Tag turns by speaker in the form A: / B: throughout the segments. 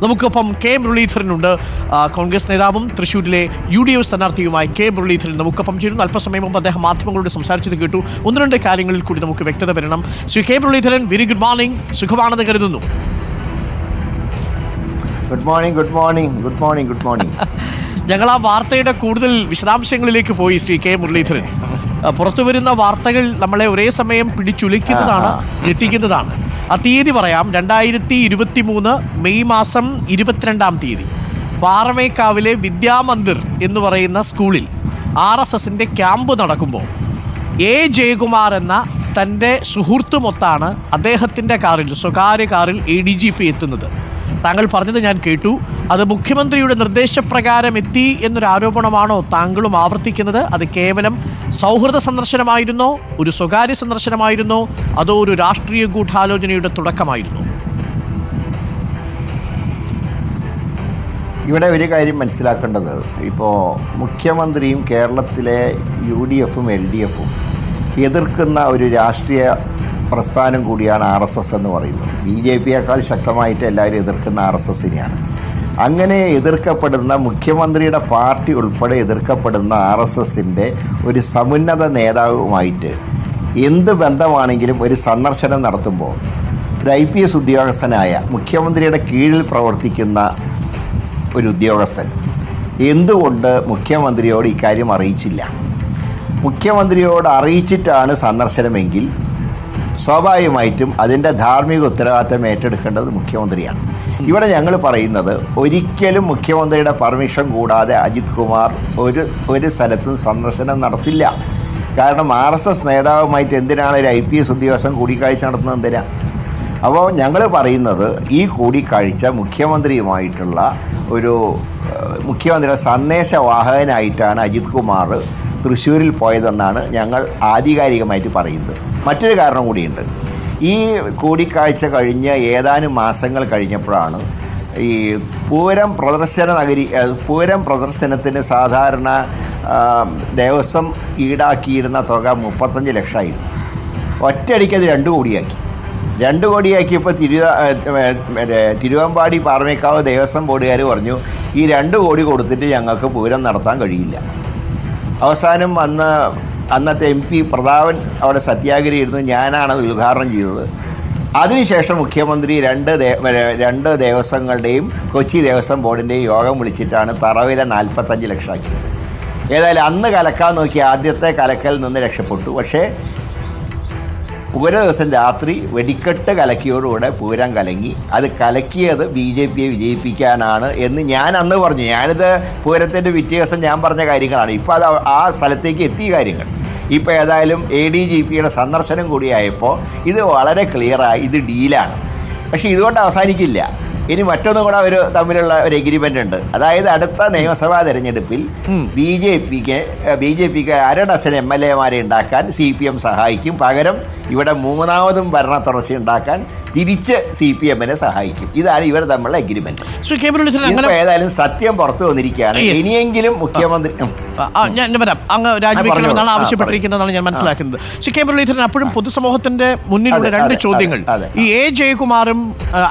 A: നമുക്കൊപ്പം കെ മുരളീധരനുണ്ട്. കോൺഗ്രസ് നേതാവും തൃശ്ശൂരിലെ UDF സ്ഥാനാർത്ഥിയുമായി കെ മുരളീധരൻ നമുക്കൊപ്പം ചേരുന്നു. അല്പസമയം മുമ്പ് അദ്ദേഹം മാധ്യമങ്ങളോട് സംസാരിച്ചത് കേട്ടു. ഒന്ന് രണ്ട് കാര്യങ്ങളിൽ കൂടി നമുക്ക് വ്യക്തത വരണം. Shri K Muraleedharan, very good morning. സുഖമാണെന്ന് കരുതുന്നു.
B: Good morning, good morning, good morning, good morning.
A: ഞങ്ങൾ ആ വാർത്തയുടെ കൂടുതൽ വിശദാംശങ്ങളിലേക്ക് പോയി. ശ്രീ കെ മുരളീധരൻ, പുറത്തു വരുന്ന വാർത്തകൾ നമ്മളെ ഒരേ സമയം പിടിച്ചുലയ്ക്കുന്നതാണ്, ഞെട്ടിക്കുന്നതാണ്. ആ തീയതി പറയാം. 2023 മെയ് മാസം 22-ാം തീയതി പാറമേക്കാവിലെ വിദ്യാമന്ദിർ എന്ന് പറയുന്ന സ്കൂളിൽ RSSന്റെ ക്യാമ്പ് നടക്കുമ്പോൾ A. ജയകുമാർ എന്ന തൻ്റെ സുഹൃത്തുമൊത്താണ് അദ്ദേഹത്തിൻ്റെ കാറിൽ, സ്വകാര്യ കാറിൽ ADGP എത്തുന്നത്. താങ്കൾ പറഞ്ഞത് ഞാൻ കേട്ടു. അത് മുഖ്യമന്ത്രിയുടെ നിർദ്ദേശപ്രകാരം എത്തി എന്നൊരു ആരോപണമാണോ താങ്കളും ആവർത്തിക്കുന്നത്? അത് കേവലം സൗഹൃദ സന്ദർശനമായിരുന്നോ, ഒരു സ്വകാര്യ സന്ദർശനമായിരുന്നോ, അതോ ഒരു രാഷ്ട്രീയ ഗൂഢാലോചനയുടെ തുടക്കമായിരുന്നോ?
B: ഇവിടെ ഒരു കാര്യം മനസ്സിലാക്കേണ്ടത്, ഇപ്പോൾ മുഖ്യമന്ത്രിയും കേരളത്തിലെ UDFും LDFും എതിർക്കുന്ന ഒരു രാഷ്ട്രീയ പ്രസ്ഥാനം കൂടിയാണ് RSS എന്ന് പറയുന്നത്. BJPയേക്കാൾ ശക്തമായിട്ട് എല്ലാവരും എതിർക്കുന്ന RSSനെയാണ്. അങ്ങനെ എതിർക്കപ്പെടുന്ന മുഖ്യമന്ത്രിയുടെ പാർട്ടി ഉൾപ്പെടെ എതിർക്കപ്പെടുന്ന RSSൻ്റെ ഒരു സമുന്നത നേതാവുമായിട്ട് എന്ത് ബന്ധമാണെങ്കിലും ഒരു സന്ദർശനം നടത്തുമ്പോൾ ഒരു IPS ഉദ്യോഗസ്ഥനായ മുഖ്യമന്ത്രിയുടെ കീഴിൽ പ്രവർത്തിക്കുന്ന ഒരു ഉദ്യോഗസ്ഥൻ എന്തുകൊണ്ട് മുഖ്യമന്ത്രിയോട് ഇക്കാര്യം അറിയിച്ചില്ല? മുഖ്യമന്ത്രിയോട് അറിയിച്ചിട്ടാണ് സന്ദർശനമെങ്കിൽ സ്വാഭാവികമായിട്ടും അതിൻ്റെ ധാർമ്മിക ഉത്തരവാദിത്തം ഏറ്റെടുക്കേണ്ടത് മുഖ്യമന്ത്രിയാണ്. ഇവിടെ ഞങ്ങൾ പറയുന്നത്, ഒരിക്കലും മുഖ്യമന്ത്രിയുടെ പെർമിഷൻ കൂടാതെ അജിത് കുമാർ ഒരു സ്ഥലത്തും സന്ദർശനം നടത്തില്ല. കാരണം RSS നേതാവുമായിട്ട് എന്തിനാണ് ഒരു IPS ഉദ്യോഗസ്ഥൻ കൂടിക്കാഴ്ച നടത്തുന്നത്? എന്തിനാ? അപ്പോൾ ഞങ്ങൾ പറയുന്നത്, ഈ കൂടിക്കാഴ്ച മുഖ്യമന്ത്രിയുമായിട്ടുള്ള ഒരു മുഖ്യമന്ത്രിയുടെ സന്ദേശവാഹകനായിട്ടാണ് അജിത് കുമാർ തൃശ്ശൂരിൽ പോയതെന്നാണ് ഞങ്ങൾ ആധികാരികമായിട്ട് പറയുന്നത്. മറ്റൊരു കാരണം കൂടിയുണ്ട്. ഈ കൂടിക്കാഴ്ച കഴിഞ്ഞ് ഏതാനും മാസങ്ങൾ കഴിഞ്ഞപ്പോഴാണ് ഈ പൂരം പ്രദർശനത്തിന് സാധാരണ ദേവസ്വം ഈടാക്കിയിരുന്ന തുക 35 ലക്ഷമായിരുന്നു. ഒറ്റയടിക്ക് അത് 2 കോടിയാക്കി. 2 കോടിയാക്കിയപ്പോൾ തിരുവമ്പാടി പാറമേക്കാവ് ദേവസ്വം ബോർഡുകാർ പറഞ്ഞു, ഈ 2 കോടി കൊടുത്തിട്ട് ഞങ്ങൾക്ക് പൂരം നടത്താൻ കഴിയില്ല. അവസാനം അന്നത്തെ MP പ്രതാപൻ അവിടെ സത്യാഗ്രഹി ഇരുന്ന് ഞാനാണ് ഉദ്ഘാടനം ചെയ്തത്. അതിനുശേഷം മുഖ്യമന്ത്രി രണ്ട് ദേവസ്വങ്ങളുടെയും കൊച്ചി ദേവസ്വം ബോർഡിൻ്റെയും യോഗം വിളിച്ചിട്ടാണ് തറവില 45 ലക്ഷമാക്കിയത്. ഏതായാലും അന്ന് കലക്കാൻ നോക്കി ആദ്യത്തെ കലക്കൽ നിന്ന് രക്ഷപ്പെട്ടു. പക്ഷേ ഒരു ദിവസം രാത്രി വെടിക്കെട്ട് കലക്കിയോടുകൂടെ പൂരം കലങ്ങി. അത് കലക്കിയത് BJPയെ വിജയിപ്പിക്കാനാണ് എന്ന് ഞാൻ അന്ന് പറഞ്ഞു. ഞാനിത് പൂരത്തിൻ്റെ പിറ്റേ ദിവസം ഞാൻ പറഞ്ഞ കാര്യങ്ങളാണ്. ഇപ്പോൾ അത് ആ സ്ഥലത്തേക്ക് എത്തിയ കാര്യങ്ങൾ. ഇപ്പോൾ ഏതായാലും ADGPയുടെ സന്ദർശനം കൂടിയായപ്പോൾ ഇത് വളരെ ക്ലിയറായി, ഇത് ഡീലാണ്. പക്ഷേ ഇതുകൊണ്ട് അവസാനിക്കില്ല. ഇനി മറ്റൊന്നും കൂടെ അവർ തമ്മിലുള്ള ഒരു എഗ്രിമെൻ്റ് ഉണ്ട്. അതായത് അടുത്ത നിയമസഭാ തെരഞ്ഞെടുപ്പിൽ BJPക്ക് 1 ഡസൻ MLAമാരെ ഉണ്ടാക്കാൻ CPM സഹായിക്കും. പകരം ഇവിടെ 3ാമതും ഭരണ തുടർച്ച ഉണ്ടാക്കാൻ തിരിച്ച് CPMനെ സഹായിക്കും. ഇതാണ് ഇവർ തമ്മിലുള്ള എഗ്രിമെന്റ്. ഏതായാലും സത്യം പുറത്തു വന്നിരിക്കുകയാണ്. ഇനിയെങ്കിലും മുഖ്യമന്ത്രി
A: രാജിവെക്കണമെന്നാണ് ആവശ്യപ്പെട്ടിരിക്കുന്നതാണ് ഞാൻ മനസ്സിലാക്കുന്നത്. ശ്രീ കെ മുരളീധരൻ, അപ്പോഴും പൊതുസമൂഹത്തിന്റെ മുന്നിലുള്ള 2 ചോദ്യങ്ങൾ. ഈ A. ജയകുമാറും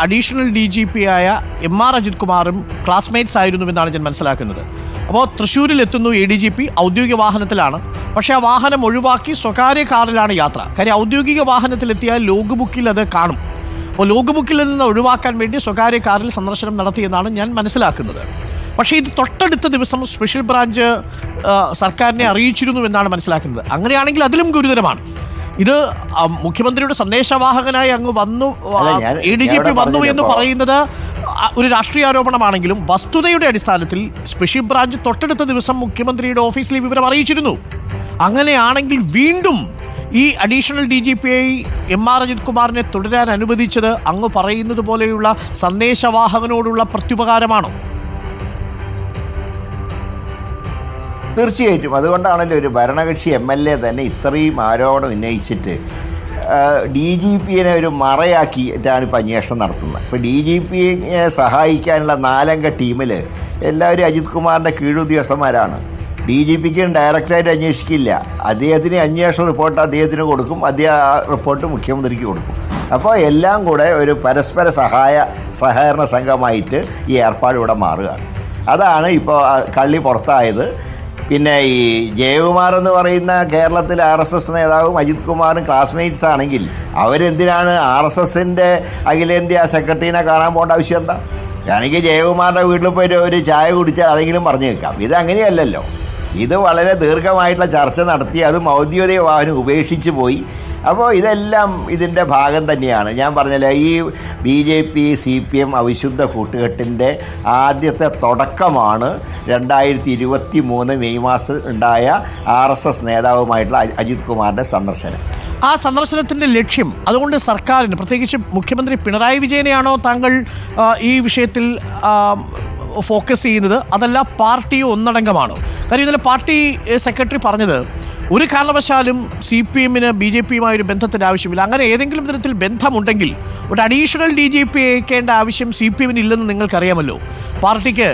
A: അഡീഷണൽ DGP ആയ MR അജിത് കുമാറും ക്ലാസ്മേറ്റ്സ് ആയിരുന്നുവെന്നാണ് ഞാൻ മനസ്സിലാക്കുന്നത്. അപ്പോൾ തൃശ്ശൂരിൽ എത്തുന്നു ADGP ഔദ്യോഗിക വാഹനത്തിലാണ്. പക്ഷേ ആ വാഹനം ഒഴിവാക്കി സ്വകാര്യ കാറിലാണ് യാത്ര. കാര്യം ഔദ്യോഗിക വാഹനത്തിലെത്തിയാൽ ലോഗ് ബുക്കിൽ അത് കാണും. അപ്പോൾ ലോഗ് ബുക്കിൽ നിന്ന് ഒഴിവാക്കാൻ വേണ്ടി സ്വകാര്യ കാറിൽ സന്ദർശനം നടത്തിയെന്നാണ് ഞാൻ മനസ്സിലാക്കുന്നത്. പക്ഷേ ഇത് തൊട്ടടുത്ത ദിവസം സ്പെഷ്യൽ ബ്രാഞ്ച് സർക്കാരിനെ അറിയിച്ചിരുന്നു എന്നാണ് മനസ്സിലാക്കുന്നത്. അങ്ങനെയാണെങ്കിൽ അതിലും ഗുരുതരമാണ്. ഇത് മുഖ്യമന്ത്രിയുടെ സന്ദേശവാഹകനായി അങ്ങ് വന്നു, ADGP വന്നു എന്ന് പറയുന്നത് ഒരു രാഷ്ട്രീയ ആരോപണമാണെങ്കിലും വസ്തുതയുടെ അടിസ്ഥാനത്തിൽ സ്പെഷ്യൽ ബ്രാഞ്ച് തൊട്ടടുത്ത ദിവസം മുഖ്യമന്ത്രിയുടെ ഓഫീസിൽ വിവരം അറിയിച്ചിരുന്നു. അങ്ങനെയാണെങ്കിൽ വീണ്ടും ഈ അഡീഷണൽ DGP MR അജിത് കുമാറിനെ തുടരാൻ അനുവദിച്ചത് അങ്ങ് പറയുന്നത് പോലെയുള്ള സന്ദേശവാഹകനോടുള്ള പ്രത്യുപകാരമാണോ?
B: തീർച്ചയായിട്ടും. അതുകൊണ്ടാണല്ലോ ഒരു ഭരണകക്ഷി MLA തന്നെ ഇത്രയും ആരോപണം ഉന്നയിച്ചിട്ട് DGPയെ ഒരു മറയാക്കിയിട്ടാണ് ഇപ്പോൾ അന്വേഷണം നടത്തുന്നത്. ഇപ്പോൾ DGPയെ സഹായിക്കാനുള്ള 4 അംഗ ടീമിൽ എല്ലാവരും അജിത് കുമാറിൻ്റെ കീഴുദ്യോഗസ്ഥന്മാരാണ്. DGPക്ക് ഡയറക്റ്റായിട്ട് അന്വേഷിക്കില്ല. അദ്ദേഹത്തിന് അന്വേഷണ റിപ്പോർട്ട് അദ്ദേഹത്തിന് കൊടുക്കും, അദ്ദേഹം ആ റിപ്പോർട്ട് മുഖ്യമന്ത്രിക്ക് കൊടുക്കും. അപ്പോൾ എല്ലാം കൂടെ ഒരു പരസ്പര സഹകരണ സംഘമായിട്ട് ഈ ഏർപ്പാട് ഇവിടെ മാറുകയാണ്. അതാണ് ഇപ്പോൾ കള്ളി പുറത്തായത്. പിന്നെ ഈ ജയകുമാർ എന്ന് പറയുന്ന കേരളത്തിൽ RSS നേതാവും അജിത് കുമാറും ക്ലാസ്മേറ്റ്സ് ആണെങ്കിൽ അവരെന്തിനാണ് RSSൻ്റെ അഖിലേന്ത്യാ സെക്രട്ടറിനെ കാണാൻ പോകേണ്ട ആവശ്യം എന്താ? വേണമെങ്കിൽ ജയകുമാറിൻ്റെ വീട്ടിൽ പോയിട്ട് ഒരു ചായ കുടിച്ചാൽ അതെങ്കിലും പറഞ്ഞു കേൾക്കാം. ഇതങ്ങനെയല്ലല്ലോ. ഇത് വളരെ ദീർഘമായിട്ടുള്ള ചർച്ച നടത്തി അതും ഔദ്യോഗിക വാഹനം ഉപേക്ഷിച്ച് പോയി. അപ്പോൾ ഇതെല്ലാം ഇതിൻ്റെ ഭാഗം തന്നെയാണ്. ഞാൻ പറഞ്ഞല്ലോ, ഈ BJP CPM അവിശുദ്ധ കൂട്ടുകെട്ടിൻ്റെ ആദ്യത്തെ തുടക്കമാണ് 2023 മെയ് മാസം ഉണ്ടായ RSS നേതാവുമായിട്ടുള്ള അജിത് കുമാറിൻ്റെ സന്ദർശനം.
A: ആ സന്ദർശനത്തിൻ്റെ ലക്ഷ്യം, അതുകൊണ്ട് സർക്കാരിന്, പ്രത്യേകിച്ച് മുഖ്യമന്ത്രി പിണറായി വിജയനെയാണോ താങ്കൾ ഈ വിഷയത്തിൽ ഫോക്കസ് ചെയ്യുന്നത്, അതല്ല പാർട്ടി ഒന്നടങ്കമാണോ? കാര്യം ഇന്നലെ പാർട്ടി സെക്രട്ടറി പറഞ്ഞത് ഒരു കാരണവശാലും CPMന് BJPയുമായി ഒരു ബന്ധത്തിൻ്റെ ആവശ്യമില്ല. അങ്ങനെ ഏതെങ്കിലും തരത്തിൽ ബന്ധമുണ്ടെങ്കിൽ ഒരു അഡീഷണൽ DGP അയക്കേണ്ട ആവശ്യം CPMന് ഇല്ലെന്ന് നിങ്ങൾക്കറിയാമല്ലോ. പാർട്ടിക്ക്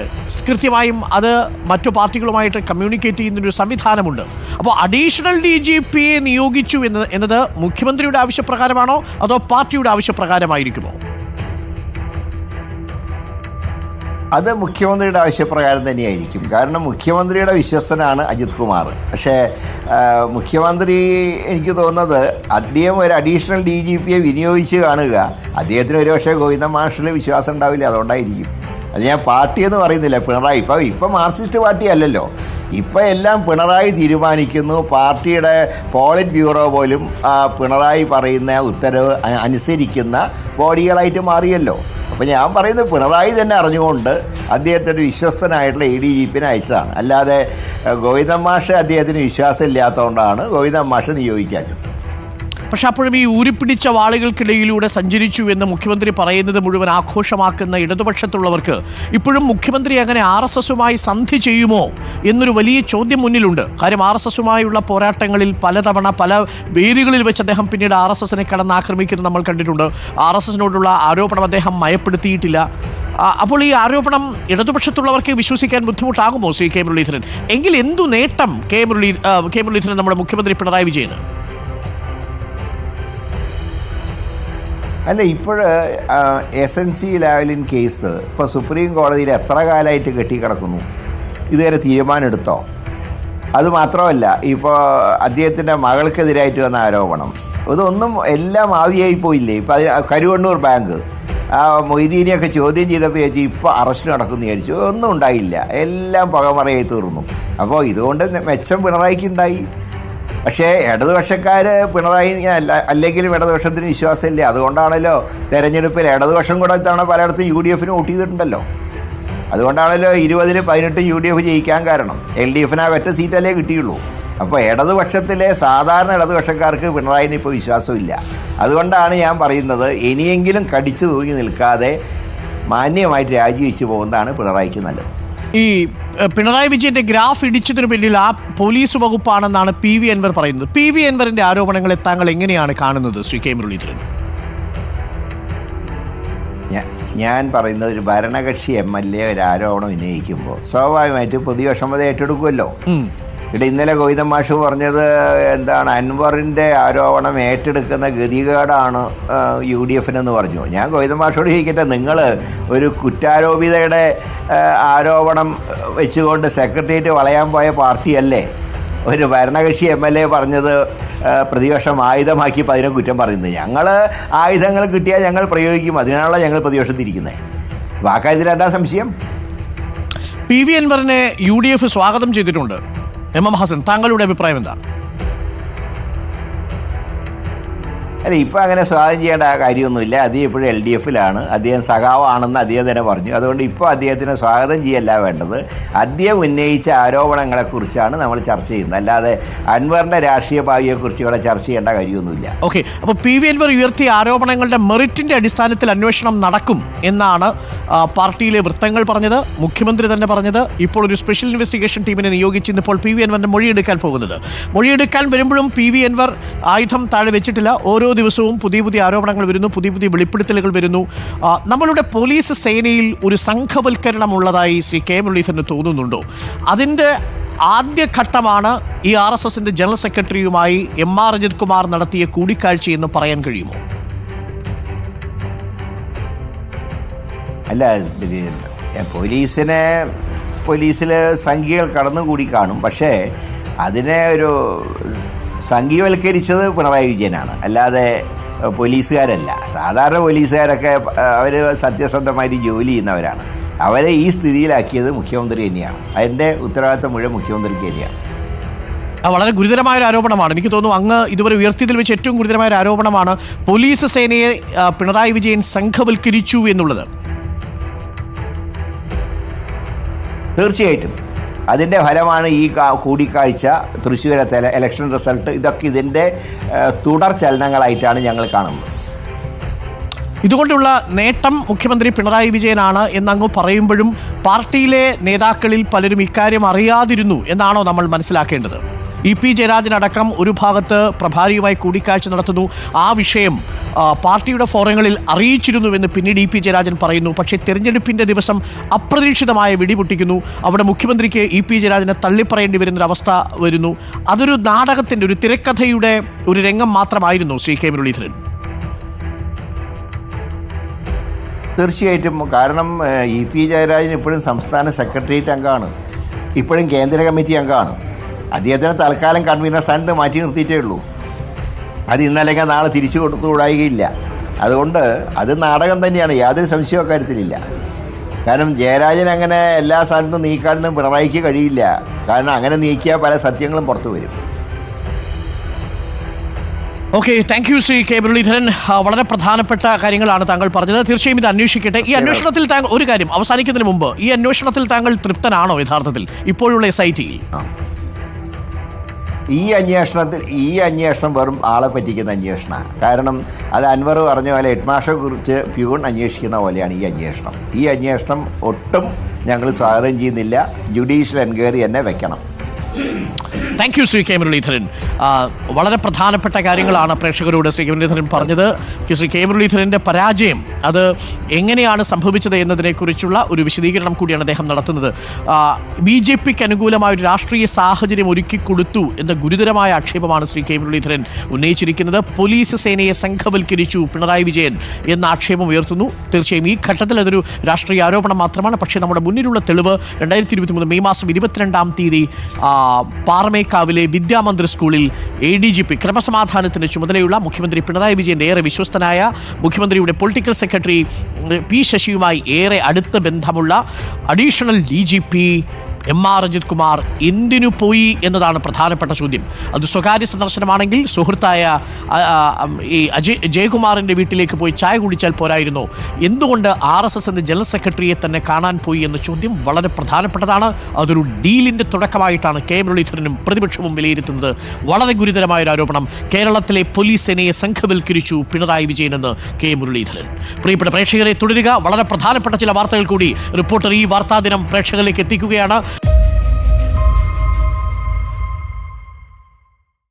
A: കൃത്യമായും അത് മറ്റു പാർട്ടികളുമായിട്ട് കമ്മ്യൂണിക്കേറ്റ് ചെയ്യുന്നൊരു സംവിധാനമുണ്ട്. അപ്പോൾ അഡീഷണൽ DGPയെ നിയോഗിച്ചു എന്നത് മുഖ്യമന്ത്രിയുടെ ആവശ്യപ്രകാരമാണോ അതോ പാർട്ടിയുടെ ആവശ്യപ്രകാരമായിരിക്കുമോ?
B: അത് മുഖ്യമന്ത്രിയുടെ ആവശ്യപ്രകാരം തന്നെയായിരിക്കും. കാരണം മുഖ്യമന്ത്രിയുടെ വിശ്വസ്തനാണ് അജിത് കുമാർ. പക്ഷേ മുഖ്യമന്ത്രി, എനിക്ക് തോന്നുന്നത് അദ്ദേഹം ഒരു അഡീഷണൽ DGPയെ വിനിയോഗിച്ച് കാണുക, അദ്ദേഹത്തിന് ഒരു പക്ഷേ ഗോവിന്ദൻ മാഷിൽ വിശ്വാസം ഉണ്ടാവില്ല, അതുകൊണ്ടായിരിക്കും. അത് ഞാൻ പാർട്ടി എന്ന് പറയുന്നില്ല. പിണറായി ഇപ്പം മാർക്സിസ്റ്റ് പാർട്ടി അല്ലല്ലോ. ഇപ്പം എല്ലാം പിണറായി തീരുമാനിക്കുന്നു. പാർട്ടിയുടെ പോളിറ്റ് ബ്യൂറോ പോലും പിണറായി പറയുന്ന ഉത്തരവ് അനുസരിക്കുന്ന ബോഡികളായിട്ട് മാറിയല്ലോ. അപ്പോൾ ഞാൻ പറയുന്നത് പിണറായി തന്നെ അറിഞ്ഞുകൊണ്ട് അദ്ദേഹത്തിൻ്റെ വിശ്വസ്തനായിട്ടുള്ള ADGPനെ അയച്ചതാണ്. അല്ലാതെ ഗോവിന്ദൻ മാഷ് അദ്ദേഹത്തിന് വിശ്വാസം ഇല്ലാത്തതുകൊണ്ടാണ് ഗോവിന്ദൻ മാഷ് നിയോഗിക്കാത്തത്.
A: പക്ഷെ അപ്പോഴും ഈ ഊരിപ്പിടിച്ച വാളുകൾക്കിടയിലൂടെ സഞ്ചരിച്ചു എന്ന് മുഖ്യമന്ത്രി പറയുന്നത് മുഴുവൻ ആഘോഷമാക്കുന്ന ഇടതുപക്ഷത്തുള്ളവർക്ക് ഇപ്പോഴും മുഖ്യമന്ത്രി അങ്ങനെ RSSുമായി സന്ധി ചെയ്യുമോ എന്നൊരു വലിയ ചോദ്യം മുന്നിലുണ്ട്. കാര്യം RSSുമായുള്ള പോരാട്ടങ്ങളിൽ പലതവണ പല വേദികളിൽ വെച്ച് അദ്ദേഹം പിന്നീട് RSSനെ കടന്നാക്രമിക്കുന്നത് നമ്മൾ കണ്ടിട്ടുണ്ട്. RSSനോടുള്ള ആരോപണം അദ്ദേഹം മയപ്പെടുത്തിയിട്ടില്ല. അപ്പോൾ ഈ ആരോപണം ഇടതുപക്ഷത്തുള്ളവർക്ക് വിശ്വസിക്കാൻ ബുദ്ധിമുട്ടാകുമോ ശ്രീ കെ മുരളീധരൻ? എങ്കിൽ എന്തു നേട്ടം കെ മുരളീധരൻ നമ്മുടെ മുഖ്യമന്ത്രി പിണറായി വിജയന്?
B: അല്ല, ഇപ്പോൾ SNC ലാവ്ലിൻ കേസ് ഇപ്പോൾ സുപ്രീം കോടതിയിൽ എത്ര കാലമായിട്ട് കെട്ടിക്കിടക്കുന്നു? ഇതുവരെ തീരുമാനം എടുത്തോ? അതുമാത്രമല്ല, ഇപ്പോൾ അദ്ദേഹത്തിൻ്റെ മകൾക്കെതിരായിട്ട് വന്ന ആരോപണം, ഇതൊന്നും എല്ലാം ആവിയായി പോയില്ലേ? ഇപ്പോൾ കരുവണ്ണൂർ ബാങ്ക് മൊയ്തീനെയൊക്കെ ചോദ്യം ചെയ്തപ്പോൾ ചോദിച്ചു ഇപ്പോൾ അറസ്റ്റ് നടക്കുമെന്ന് വിചാരിച്ചു. ഒന്നും ഉണ്ടായില്ല, എല്ലാം പകമറയായി തീർന്നു. അപ്പോൾ ഇതുകൊണ്ട് മെച്ചം പിണറായിക്ക് ഉണ്ടായി. പക്ഷേ ഇടതുപക്ഷക്കാർ പിണറായി അല്ലെങ്കിലും ഇടതുപക്ഷത്തിന് വിശ്വാസമില്ല. അതുകൊണ്ടാണല്ലോ തെരഞ്ഞെടുപ്പിൽ ഇടതുപക്ഷം കൂടെ തവണ പലയിടത്തും UDFന് വോട്ട് ചെയ്തിട്ടുണ്ടല്ലോ. അതുകൊണ്ടാണല്ലോ 20-ൽ 18 UDF ജയിക്കാൻ കാരണം. LDFന് ഒറ്റ സീറ്റല്ലേ കിട്ടിയുള്ളൂ. അപ്പോൾ ഇടതുപക്ഷത്തിലെ സാധാരണ ഇടതുപക്ഷക്കാർക്ക് പിണറായിന് ഇപ്പോൾ വിശ്വാസമില്ല. അതുകൊണ്ടാണ് ഞാൻ പറയുന്നത്, ഇനിയെങ്കിലും കടിച്ചു തൂങ്ങി നിൽക്കാതെ മാന്യമായിട്ട് രാജിവെച്ച് പോകുന്നതാണ് പിണറായിക്ക് നല്ലത്.
A: ഈ പിണറായി വിജയന്റെ ഗ്രാഫ് ഇടിച്ചതിന് പിന്നിൽ ആ പോലീസ് വകുപ്പാണെന്നാണ് PV അൻവർ പറയുന്നത്. PV അൻവറിന്റെ ആരോപണങ്ങളെ താങ്കൾ എങ്ങനെയാണ് കാണുന്നത് ശ്രീ കെ മുരളീധരൻ?
B: ഞാൻ പറയുന്നത്, ഒരു ഭരണകക്ഷി MLA ഒരു ആരോപണം ഉന്നയിക്കുമ്പോൾ സ്വാഭാവികമായിട്ടും പ്രതിപക്ഷമത ഏറ്റെടുക്കുമല്ലോ. ഇവിടെ ഇന്നലെ ഗോവിന്ദൻ മാഷ് പറഞ്ഞത് എന്താണ്, അൻവറിൻ്റെ ആരോപണം ഏറ്റെടുക്കുന്ന ഗതികേടാണ് UDFനെന്ന് പറഞ്ഞു. ഞാൻ ഗോവിന്ദൻ മാഷോട് ചോദിക്കട്ടെ, നിങ്ങൾ ഒരു കുറ്റാരോപിതയുടെ ആരോപണം വെച്ചുകൊണ്ട് സെക്രട്ടേറിയറ്റ് വളയാൻ പോയ പാർട്ടിയല്ലേ? ഒരു ഭരണകക്ഷി MLA പറഞ്ഞത് പ്രതിപക്ഷം ആയുധമാക്കി അതിനെ കുറ്റം പറയുന്നത്. ഞങ്ങൾ ആയുധങ്ങൾ കിട്ടിയാൽ ഞങ്ങൾ പ്രയോഗിക്കും, അതിനാണല്ലോ ഞങ്ങൾ പ്രതിപക്ഷത്തിരിക്കുന്നത്. വാക്കായത്തിൽ എന്താ സംശയം?
A: PV അൻവറിനെ UDF സ്വാഗതം ചെയ്തിട്ടുണ്ട്. MM ഹസൻ, താങ്കളുടെ അഭിപ്രായം എന്താണ്?
B: അല്ല, ഇപ്പോൾ അങ്ങനെ സ്വാഗതം ചെയ്യേണ്ട കാര്യമൊന്നുമില്ല. അദ്ദേഹം ഇപ്പോഴും LDFലാണ്. അദ്ദേഹം സഖാവാണെന്ന് അദ്ദേഹം തന്നെ പറഞ്ഞു. അതുകൊണ്ട് ഇപ്പോൾ അദ്ദേഹത്തിനെ സ്വാഗതം ചെയ്യല്ല വേണ്ടത്. അദ്ദേഹം ഉന്നയിച്ച ആരോപണങ്ങളെക്കുറിച്ചാണ് നമ്മൾ ചർച്ച ചെയ്യുന്നത്. അല്ലാതെ അൻവറിൻ്റെ രാഷ്ട്രീയ ഭാവിയെക്കുറിച്ച് ഇവിടെ ചർച്ച ചെയ്യേണ്ട കാര്യമൊന്നുമില്ല.
A: ഓക്കെ, അപ്പോൾ PV അൻവർ ഉയർത്തിയ ആരോപണങ്ങളുടെ മെറിറ്റിൻ്റെ അടിസ്ഥാനത്തിൽ അന്വേഷണം നടക്കും എന്നാണ് പാർട്ടിയിലെ വൃത്തങ്ങൾ പറഞ്ഞത്, മുഖ്യമന്ത്രി തന്നെ പറഞ്ഞത്. ഇപ്പോൾ ഒരു സ്പെഷ്യൽ ഇൻവെസ്റ്റിഗേഷൻ ടീമിനെ നിയോഗിച്ച് ഇന്നിപ്പോൾ PV അൻവറിൻ്റെ മൊഴിയെടുക്കാൻ പോകുന്നത്. മൊഴിയെടുക്കാൻ വരുമ്പോഴും PV അൻവർ ആയുധം താഴെ വെച്ചിട്ടില്ല. ഓരോ ദിവസവും പുതിയ പുതിയ ആരോപണങ്ങൾ വരുന്നു, പുതിയ പുതിയ വെളിപ്പെടുത്തലുകൾ വരുന്നു. നമ്മളുടെ പോലീസ് സേനയിൽ ഒരു സംഘവൽക്കരണം ഉള്ളതായി ശ്രീ കെ മുരളീധരന് തോന്നുന്നുണ്ടോ? അതിൻ്റെ ആദ്യഘട്ടമാണ് ഈ RSSന്റെ ജനറൽ സെക്രട്ടറിയുമായി MR അജിത് കുമാർ നടത്തിയ കൂടിക്കാഴ്ചയെന്ന് പറയാൻ കഴിയുമോ?
B: അല്ല, പോലീസിൽ സംഖ്യകൾ കടന്നുകൂടി കാണും. പക്ഷേ അതിനെ ഒരു സംഘീയവൽക്കരിച്ചത് പിണറായി വിജയനാണ്, അല്ലാതെ പോലീസുകാരല്ല. സാധാരണ പോലീസുകാരൊക്കെ അവർ സത്യസന്ധമായിട്ട് ജോലി ചെയ്യുന്നവരാണ്. അവരെ ഈ സ്ഥിതിയിലാക്കിയത് മുഖ്യമന്ത്രി തന്നെയാണ്. അതിൻ്റെ ഉത്തരവാദിത്തം മുഴുവൻ മുഖ്യമന്ത്രിക്ക് തന്നെയാണ്.
A: വളരെ ഗുരുതരമായ ഒരു ആരോപണമാണ്. എനിക്ക് തോന്നുന്നു അങ്ങ് ഇതുവരെ ഉയർത്തിയതിൽ വെച്ച് ഏറ്റവും ഗുരുതരമായ ഒരു ആരോപണമാണ് പോലീസ് സേനയെ പിണറായി വിജയൻ സംഘവൽക്കരിച്ചു എന്നുള്ളത്.
B: തീർച്ചയായിട്ടും അതിൻ്റെ ഫലമാണ് ഈ കൂടിക്കാഴ്ച, തൃശ്ശൂരത്തെ ഇലക്ഷൻ റിസൾട്ട്, ഇതൊക്കെ ഇതിൻ്റെ തുടർ ചലനങ്ങളായിട്ടാണ് ഞങ്ങൾ കാണുന്നത്.
A: ഇതുകൊണ്ടുള്ള നേട്ടം മുഖ്യമന്ത്രി പിണറായി വിജയനാണ് എന്നങ്ങ് പറയുമ്പോഴും പാർട്ടിയിലെ നേതാക്കളിൽ പലരും ഇക്കാര്യം അറിയാതിരുന്നു എന്നാണോ നമ്മൾ മനസ്സിലാക്കേണ്ടത്? EP ജയരാജൻ അടക്കം ഒരു ഭാഗത്ത് പ്രഭാരിയുമായി കൂടിക്കാഴ്ച നടത്തുന്നു. ആ വിഷയം പാർട്ടിയുടെ ഫോറങ്ങളിൽ അറിയിച്ചിരുന്നുവെന്ന് പിന്നീട് EP ജയരാജൻ പറയുന്നു. പക്ഷേ തെരഞ്ഞെടുപ്പിൻ്റെ ദിവസം അപ്രതീക്ഷിതമായ വെടിപൊട്ടിക്കുന്നു. അവിടെ മുഖ്യമന്ത്രിക്ക് EP ജയരാജനെ തള്ളിപ്പറയേണ്ടി വരുന്നൊരവസ്ഥ വരുന്നു. അതൊരു നാടകത്തിൻ്റെ, ഒരു തിരക്കഥയുടെ ഒരു രംഗം മാത്രമായിരുന്നു ശ്രീ കെ മുരളീധരൻ.
B: തീർച്ചയായിട്ടും. കാരണം EP ജയരാജൻ ഇപ്പോഴും സംസ്ഥാന സെക്രട്ടേറിയറ്റ് അംഗമാണ്, ഇപ്പോഴും കേന്ദ്ര കമ്മിറ്റി അംഗമാണ്. അദ്ദേഹത്തിന് തൽക്കാലം കൺവീനർ സ്ഥാനത്ത് മാറ്റി നിർത്തിയിട്ടേ ഉള്ളൂ. അത് ഇന്നല്ലെങ്കിൽ നാളെ തിരിച്ചു കൊടുത്തുകൂടായികയില്ല. അതുകൊണ്ട് അത് നാടകം തന്നെയാണ്, യാതൊരു സംശയവും അക്കാര്യത്തിലില്ല. കാരണം ജയരാജൻ അങ്ങനെ എല്ലാ സ്ഥാനത്തും നീക്കാനൊന്നും പിണറായിക്ക് കഴിയില്ല. കാരണം അങ്ങനെ നീക്കിയാൽ പല സത്യങ്ങളും പുറത്തു വരും.
A: Okay, thank you Shri K Muraleedharan. വളരെ പ്രധാനപ്പെട്ട കാര്യങ്ങളാണ് താങ്കൾ പറഞ്ഞത്. തീർച്ചയായും ഇത് അന്വേഷിക്കട്ടെ. ഈ അന്വേഷണത്തിൽ താങ്കൾ ഒരു കാര്യം അവസാനിക്കുന്നതിന് മുമ്പ്, ഈ അന്വേഷണത്തിൽ താങ്കൾ തൃപ്തനാണോ യഥാർത്ഥത്തിൽ ഇപ്പോഴുള്ള SIT-യിൽ?
B: ഈ അന്വേഷണം വെറും ആളെ പറ്റിക്കുന്ന അന്വേഷണമാണ്. കാരണം അത് അൻവർ പറഞ്ഞ പോലെ ഹെഡ്മാസ്റ്ററെ കുറിച്ച് പ്യൂൺ അന്വേഷിക്കുന്ന പോലെയാണ് ഈ അന്വേഷണം. ഈ അന്വേഷണം ഒട്ടും ഞങ്ങൾ സ്വാഗതം ചെയ്യുന്നില്ല. ജുഡീഷ്യൽ എൻക്വയറി തന്നെ വെക്കണം.
A: Thank you Shri K Muraleedharan. വളരെ പ്രധാനപ്പെട്ട കാര്യങ്ങളാണ് പ്രേക്ഷകരോട് ശ്രീ കെ മുരളീധരൻ പറഞ്ഞത്. ശ്രീ കെ മുരളീധരൻ്റെ പരാജയം അത് എങ്ങനെയാണ് സംഭവിച്ചത് എന്നതിനെക്കുറിച്ചുള്ള ഒരു വിശദീകരണം കൂടിയാണ് അദ്ദേഹം നടത്തുന്നത്. BJPക്ക് അനുകൂലമായ ഒരു രാഷ്ട്രീയ സാഹചര്യം ഒരുക്കിക്കൊടുത്തു എന്ന ഗുരുതരമായ ആക്ഷേപമാണ് ശ്രീ കെ മുരളീധരൻ ഉന്നയിച്ചിരിക്കുന്നത്. പോലീസ് സേനയെ സംഘവൽക്കരിച്ചു പിണറായി വിജയൻ എന്ന ആക്ഷേപം ഉയർത്തുന്നു. തീർച്ചയായും ഈ ഘട്ടത്തിൽ അതൊരു രാഷ്ട്രീയ ആരോപണം മാത്രമാണ്. പക്ഷേ നമ്മുടെ മുന്നിലുള്ള തെളിവ് 2023 മെയ് മാസം 22-ാം തീയതി പാറമേക്കാവിലെ വിദ്യാമന്ദിർ സ്കൂളിൽ ADGP ക്രമസമാധാനത്തിന് ചുമതലയുള്ള മുഖ്യമന്ത്രി പിണറായി വിജയൻ്റെ ഏറെ വിശ്വസ്തനായ, മുഖ്യമന്ത്രിയുടെ പൊളിറ്റിക്കൽ സെക്രട്ടറി P ശശിയുമായി ഏറെ അടുത്ത ബന്ധമുള്ള additional DGP MR Ajith Kumar എന്തിനു പോയി എന്നതാണ് പ്രധാനപ്പെട്ട ചോദ്യം. അത് സ്വകാര്യ സന്ദർശനമാണെങ്കിൽ സുഹൃത്തായ ഈ ജയകുമാറിൻ്റെ വീട്ടിലേക്ക് പോയി ചായ കുടിച്ചാൽ പോരായിരുന്നോ? എന്തുകൊണ്ട് RSSന്റെ ജനറൽ സെക്രട്ടറിയെ തന്നെ കാണാൻ പോയി എന്ന ചോദ്യം വളരെ പ്രധാനപ്പെട്ടതാണ്. അതൊരു ഡീലിൻ്റെ തുടക്കമായിട്ടാണ് കെ മുരളീധരനും പ്രതിപക്ഷവും വിലയിരുത്തുന്നത്. വളരെ ഗുരുതരമായൊരു ആരോപണം. കേരളത്തിലെ പോലീസ് സേനയെ സംഘവൽക്കരിച്ചു പിണറായി വിജയൻ എന്ന് കെ മുരളീധരൻ. പ്രിയപ്പെട്ട പ്രേക്ഷകരെ, തുടരുക. വളരെ പ്രധാനപ്പെട്ട ചില വാർത്തകൾ കൂടി റിപ്പോർട്ടർ ഈ വാർത്താദിനം പ്രേക്ഷകരിലേക്ക് എത്തിക്കുകയാണ്.